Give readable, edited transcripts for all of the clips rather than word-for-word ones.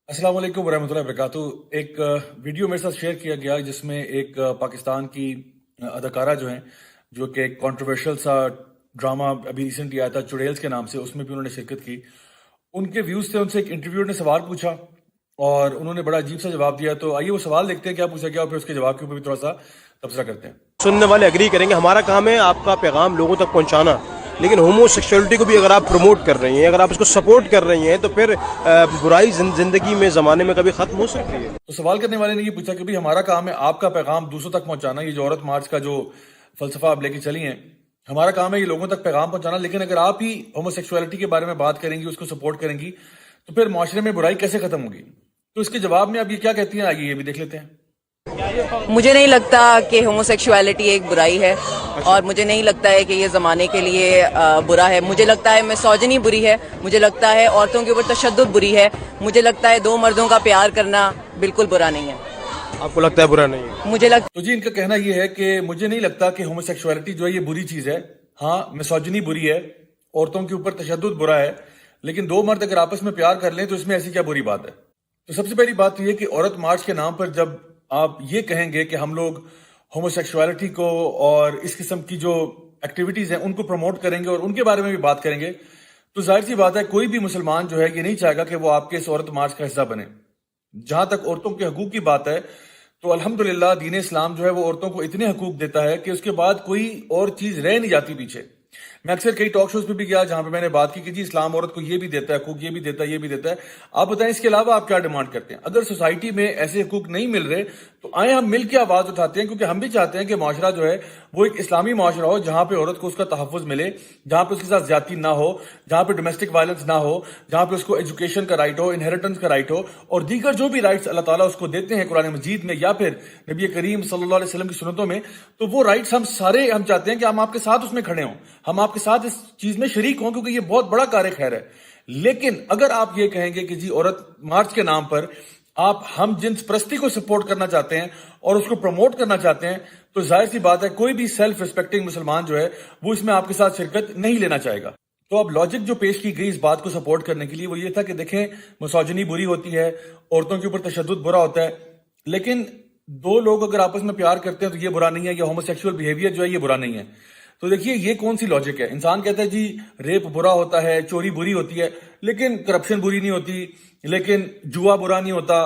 अस्सलाम वालेकुम वरहमतुल्लाहि वबरकातुहू। एक वीडियो मेरे साथ शेयर किया गया जिसमें एक पाकिस्तान की अदाकारा जो हैं, जो कि एक कंट्रोवर्शियल सा ड्रामा अभी रिसेंटली आया था चुड़ैल्स के नाम से, उसमें भी उन्होंने शिरकत की। उनके व्यूज़ थे, उनसे एक इंटरव्यूअर ने सवाल पूछा और उन्होंने बड़ा अजीब सा जवाब दिया। तो आइए वो सवाल देखते हैं क्या पूछा गया और फिर उसके जवाब के ऊपर भी थोड़ा सा तबसरा करते हैं। सुनने वाले एग्री करेंगे, हमारा काम है आपका पैगाम लोगों तक पहुंचाना, लेकिन होमोसेक्सुअलिटी को भी अगर आप प्रमोट कर रही हैं, अगर आप इसको सपोर्ट कर रही हैं, तो फिर बुराई जिंदगी में ज़माने में कभी ख़त्म हो सकती है। तो सवाल करने वाले ने ये पूछा कि भाई हमारा काम है आपका पैगाम दूसरों तक पहुंचाना। ये जो औरत मार्च का जो फलसफा आप लेके चली हैं, हमारा काम है ये लोगों तक पैगाम पहुंचाना, लेकिन अगर आप ही होमोसेक्सुअलिटी के बारे में बात करेंगी, उसको सपोर्ट करेंगी, तो फिर माशरे में बुराई कैसे खत्म होगी? तो इसके जवाब में आप ये क्या कहती हैं, आइए ये भी देख लेते हैं। मुझे नहीं लगता कि होमोसेक्सुअलिटी एक बुराई है, और मुझे नहीं लगता है कि ये ज़माने के लिए बुरा है। मुझे लगता है मिसोजिनी बुरी है, मुझे लगता है औरतों के ऊपर तशद्दुद बुरी है, मुझे लगता है दो मर्दों का प्यार करना बिल्कुल बुरा नहीं है। आपको लगता है बुरा नहीं है? मुझे लगता तो जी इनका कहना ये है कि मुझे नहीं लगता कि होमोसेक्सुअलिटी जो है ये बुरी चीज़ है। हाँ, मिसोजिनी बुरी है, औरतों के ऊपर तशद्दुद बुरा है, लेकिन दो मर्द अगर आपस में प्यार कर लें तो इसमें ऐसी क्या बुरी बात है? तो सबसे पहली बात तो ये कि औरत मार्च के नाम पर जब आप ये कहेंगे कि हम लोग होमोसेक्सुअलिटी को और इस किस्म की जो एक्टिविटीज हैं उनको प्रमोट करेंगे और उनके बारे में भी बात करेंगे, तो जाहिर सी बात है कोई भी मुसलमान जो है ये नहीं चाहेगा कि वो आपके इस औरत मार्च का हिस्सा बने। जहां तक औरतों के हकूक की बात है, तो अल्हम्दुलिल्लाह दीन इस्लाम जो है वो औरतों को इतने हकूक देता है कि उसके बाद कोई और चीज रह नहीं जाती पीछे। मैं अक्सर कई टॉक शोज पे भी गया जहां पे मैंने बात की कि जी इस्लाम औरत को ये भी देता है हकूक, ये भी देता है, ये भी देता है। आप बताएं इसके अलावा आप क्या डिमांड करते हैं? अगर सोसाइटी में ऐसे हकूक नहीं मिल रहे तो आए हम मिल के आवाज उठाते हैं, क्योंकि हम भी चाहते हैं कि माशरा जो है वो एक इस्लामी माशरा हो, जहां पे औरत को उसका तहफ़्फ़ुज़ मिले, जहां पे उसके साथ ज्यादती ना हो, जहां पे डोमेस्टिक वायलेंस ना हो, जहां पे उसको एजुकेशन का राइट हो, इनहेरिटेंस का राइट हो, और दीगर जो भी राइट्स अल्लाह ताला उसको देते हैं कुरान मजीद में या फिर नबी करीम सल्लल्लाहु अलैहि वसल्लम की सुन्नतों में, तो वो राइट्स हम चाहते हैं कि हम आपके साथ उसमें खड़े हों, हम आपके साथ इस चीज में शरीक हों, क्योंकि ये बहुत बड़ा कार्य खैर है। लेकिन अगर आप ये कहेंगे कि जी औरत मार्च के नाम पर आप हम जिन्स परस्ती को सपोर्ट करना चाहते हैं और उसको प्रमोट करना चाहते हैं, तो जाहिर सी बात है कोई भी सेल्फ रिस्पेक्टिंग मुसलमान जो है वो इसमें आपके साथ शिरकत नहीं लेना चाहेगा। तो अब लॉजिक जो पेश की गई इस बात को सपोर्ट करने के लिए वो ये था कि देखें मिसोजिनी बुरी होती है, औरतों के ऊपर तशद्दुद बुरा होता है, लेकिन दो लोग अगर आपस में प्यार करते हैं तो ये बुरा नहीं है, या होमोसेक्सुअल बिहेवियर जो है ये बुरा नहीं है। तो देखिए ये कौन सी लॉजिक है? इंसान कहता है जी रेप बुरा होता है, चोरी बुरी होती है, लेकिन करप्शन बुरी नहीं होती, लेकिन जुआ बुरा नहीं होता,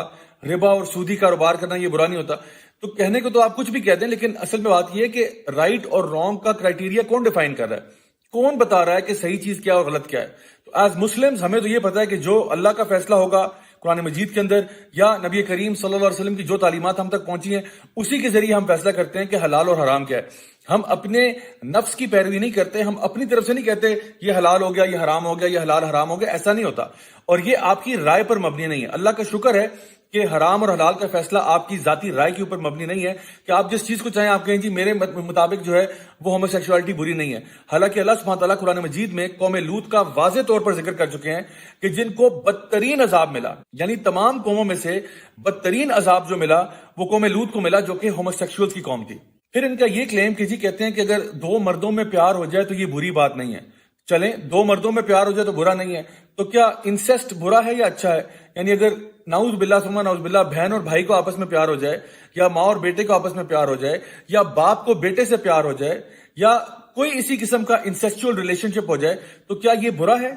रिबा और सूदी कारोबार करना ये बुरा नहीं होता। तो कहने को तो आप कुछ भी कहते हैं, लेकिन असल में बात यह है कि राइट और रॉन्ग का क्राइटेरिया कौन डिफाइन कर रहा है, कौन बता रहा है कि सही चीज क्या और गलत क्या है? तो एज मुस्लिम्स हमें तो ये पता है कि जो अल्लाह का फैसला होगा कुरान मजीद के अंदर या नबी करीम सल्लल्लाहु अलैहि वसल्लम की जो तालीमात हम तक पहुंची हैं, उसी के जरिए हम फैसला करते हैं कि हलाल और हराम क्या है। हम अपने नफ्स की पैरवी नहीं करते, हम अपनी तरफ से नहीं कहते ये हलाल हो गया, ये हराम हो गया, ये हलाल हराम हो गया, ऐसा नहीं होता। और ये आपकी राय पर मबनी नहीं है। अल्लाह का शुक्र है कि हराम और हलाल का फैसला आपकी जाती राय के ऊपर मबनी नहीं है कि आप जिस चीज को चाहें आप कहें जी मेरे मुताबिक जो है वो होमोसेक्सुअलिटी बुरी नहीं है। हालांकि अल्लाह सुब्हानहू तआला कुरान मजीद में कौम लूत का वाज़ेह तौर पर जिक्र कर चुके हैं कि जिनको बदतरीन अजाब मिला, यानी तमाम कौमों में से बदतरीन अजाब जो मिला वो कौम लूत को मिला, जो कि होमोसेक्सुअल्स की कौम थी। फिर इनका ये क्लेम कि जी कहते हैं कि अगर दो मर्दों में प्यार हो जाए तो ये बुरी बात नहीं है। चलें दो मर्दों में प्यार हो जाए तो बुरा नहीं है, तो क्या इंसेस्ट बुरा है या अच्छा है? यानी अगर नाउज बिल्ला सुमा नाउज बिल्ला बहन और भाई को आपस में प्यार हो जाए, या माँ और बेटे को आपस में प्यार हो जाए, या बाप को बेटे से प्यार हो जाए, या कोई इसी किस्म का इंसेस्चुअल रिलेशनशिप हो जाए, तो क्या ये बुरा है?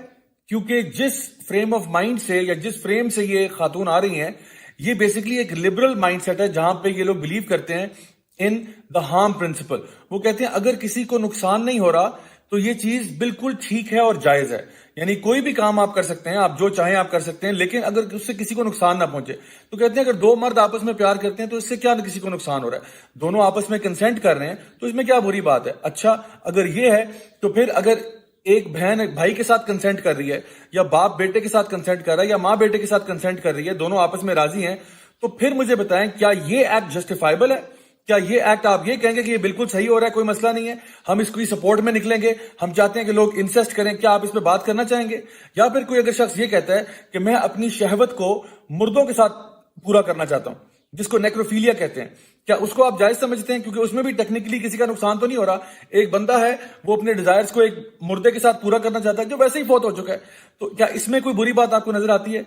क्योंकि जिस फ्रेम ऑफ माइंड से या जिस फ्रेम से ये खातून आ रही हैं, ये बेसिकली एक लिबरल माइंडसेट है जहां पे ये लोग बिलीव करते हैं इन द हार्म प्रिंसिपल। वो कहते हैं अगर किसी को नुकसान नहीं हो रहा तो ये चीज बिल्कुल ठीक है और जायज है। यानी कोई भी काम आप कर सकते हैं, आप जो चाहें आप कर सकते हैं, लेकिन अगर उससे किसी को नुकसान ना पहुंचे। तो कहते हैं अगर दो मर्द आपस में प्यार करते हैं तो इससे क्या किसी को नुकसान हो रहा है, दोनों आपस में कंसेंट कर रहे हैं, तो इसमें क्या बुरी बात है? अच्छा अगर ये है तो फिर अगर एक बहन भाई के साथ कंसेंट कर रही है, या बाप बेटे के साथ कंसेंट कर रहा है, या माँ बेटे के साथ कंसेंट कर रही है, दोनों आपस में राजी हैं, तो फिर मुझे बताएं क्या ये एक्ट जस्टिफाइबल है? क्या ये एक्ट आप ये कहेंगे कि ये बिल्कुल सही हो रहा है, कोई मसला नहीं है, हम इसकी सपोर्ट में निकलेंगे, हम चाहते हैं कि लोग इंसेस्ट करें, क्या आप इस पे बात करना चाहेंगे? या फिर कोई अगर शख्स ये कहता है कि मैं अपनी शहवत को मुर्दों के साथ पूरा करना चाहता हूं, जिसको नेक्रोफीलिया कहते हैं, क्या उसको आप जायज समझते हैं? क्योंकि उसमें भी टेक्निकली किसी का नुकसान तो नहीं हो रहा। एक बंदा है वो अपने डिजायर्स को एक मुर्दे के साथ पूरा करना चाहता है जो वैसे ही फौत हो चुका है, तो क्या इसमें कोई बुरी बात आपको नजर आती है?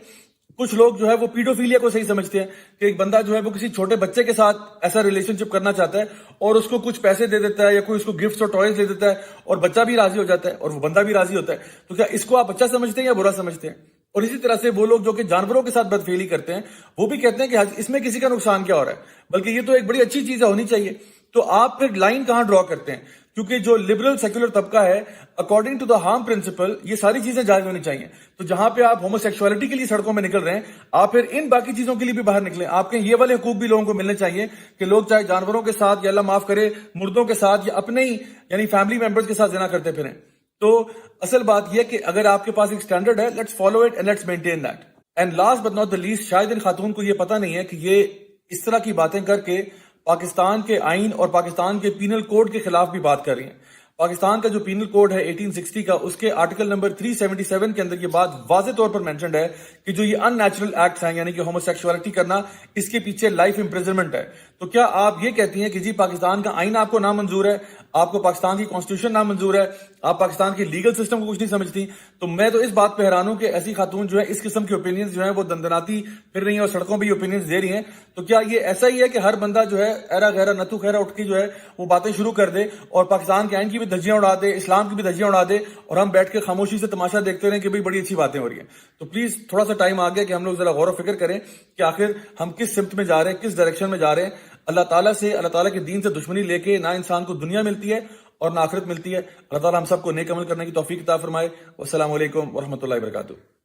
کچھ لوگ جو ہے وہ پیڈوفیلیا کو صحیح سمجھتے ہیں کہ ایک بندہ جو ہے وہ کسی چھوٹے بچے کے ساتھ ایسا ریلیشن شپ کرنا چاہتا ہے اور اس کو کچھ پیسے دے دیتا ہے یا کوئی اس کو گفٹس اور ٹوائز دے دیتا ہے اور بچہ بھی راضی ہو جاتا ہے اور وہ بندہ بھی راضی ہوتا ہے. تو کیا اس کو آپ اچھا سمجھتے ہیں یا برا سمجھتے ہیں؟ اور اسی طرح سے وہ لوگ جو کہ جانوروں کے ساتھ بدفعلی کرتے ہیں وہ بھی کہتے ہیں کہ اس میں کسی کا نقصان کیا ہو رہا ہے، بلکہ یہ تو ایک بڑی اچھی چیز ہونی چاہیے. تو آپ پھر لائن کہاں ڈرا کرتے ہیں؟ کیونکہ جو لبرل سیکولر طبقہ ہے according to the harm principle یہ ساری چیزیں جائز ہونی چاہیے. تو جہاں پہ آپ ہومو سیکسوالٹی کے لیے سڑکوں میں نکل رہے ہیں آپ پھر ان باقی چیزوں کے لیے بھی باہر نکلیں. آپ کے یہ والے حقوق بھی لوگوں کو ملنے چاہیے کہ لوگ چاہے جانوروں کے ساتھ یا اللہ معاف کرے مردوں کے ساتھ یا اپنے ہی یعنی فیملی ممبرز کے ساتھ زنا کرتے پھریں. تو اصل بات یہ کہ اگر آپ کے پاس ایک سٹینڈرڈ ہے let's follow it and let's maintain that. And last but not the least, شاید ان خاتون کو یہ پتہ نہیں ہے کہ یہ اس طرح کی باتیں کر کے پاکستان کے آئین اور پاکستان کے پینل کوڈ کے خلاف بھی بات کر رہی ہیں. پاکستان کا جو پینل کوڈ ہے 1860 کا، اس کے آرٹیکل نمبر 377 کے اندر یہ بات واضح طور پر مینشنڈ ہے کہ جو یہ ان نیچرل ایکٹس ہیں یعنی کہ ہومو سیکسوالٹی کرنا، اس کے پیچھے لائف امپریزنمنٹ ہے. تو کیا آپ یہ کہتی ہیں کہ جی پاکستان کا آئین آپ کو نامنظور ہے، آپ کو پاکستان کی کانسٹیٹیوشن نامنظور ہے، آپ پاکستان کے لیگل سسٹم کو کچھ نہیں سمجھتی؟ تو میں تو اس بات پہ حیران ہوں کہ ایسی خاتون جو ہے اس قسم کے اوپینینز جو ہیں وہ دندناتی پھر رہی ہیں اور سڑکوں پہ یہ اوپینینز دے رہی ہیں. تو کیا یہ ایسا ہی ہے کہ ہر بندہ جو ہے ایرا غیرہ نتو خیرہ اٹھ کے جو ہے وہ باتیں شروع کر دے اور پاکستان کے آئین کی بھی دھجیاں اڑا دے، اسلام کی بھی دھجیاں اڑا دے اور ہم بیٹھ کے خاموشی سے تماشا دیکھتے رہیں کہ بھئی بڑی اچھی باتیں ہو رہی ہیں؟ تو پلیز تھوڑا سا ٹائم آ گیا کہ ہم لوگ ذرا غور و فکر کریں کہ آخر ہم کس سمت میں جا رہے ہیں، کس ڈائریکشن میں جا رہے ہیں. اللہ تعالیٰ سے، اللہ تعالیٰ کے دین سے دشمنی لے کے نہ انسان کو دنیا ملتی ہے اور نہ آخرت ملتی ہے. اللہ تعالیٰ ہم سب کو نیک عمل کرنے کی توفیق عطا فرمائے. والسلام علیکم ورحمۃ اللہ وبرکاتہ.